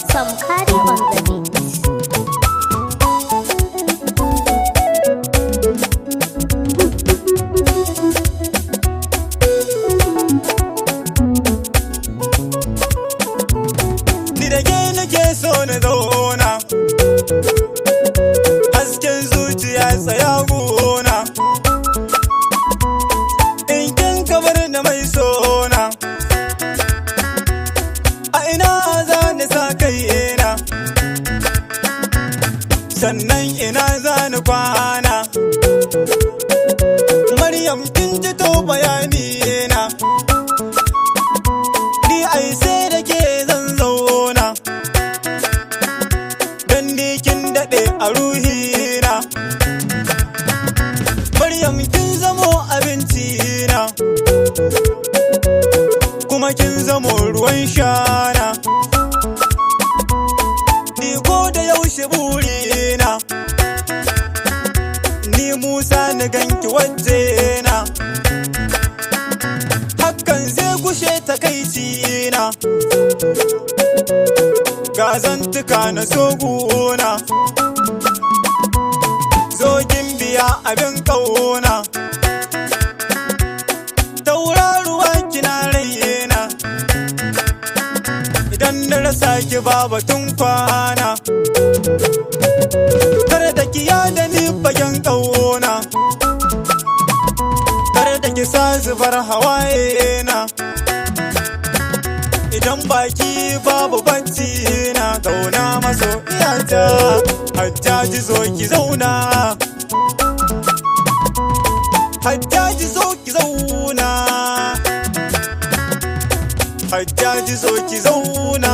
Samkari on the beat. Ni da ke nake so na zauna, hasken zuciya tsaya gona, in kin kabar da mai sona, a ina za ni sa kaina, sannan ina za ni kwana. Maryam kin ji to bayani na, ni ai sai da ke zan zauna, dan ni kin daɗe a ruhina. Maryam kin zamo abinci na, kuma kin zamo ruwan shana, ni ko da yaushe burina, ni Musa na ganki wajena, hakan zai gushe takaicina, ga zantuka na soguna, zo gimbiya abin ƙauna, tauraruwa kina raina, idan na rasa ki ba batun kwana, kar da ki yada ni fagen ƙauna, kar da ki sa zubar hawaye na, idan baki babu bacci na ƙauna maso iyata. Hajjaji zo ki zauna, Hajjaji zo ki zauna, Hajjaji zo ki zauna.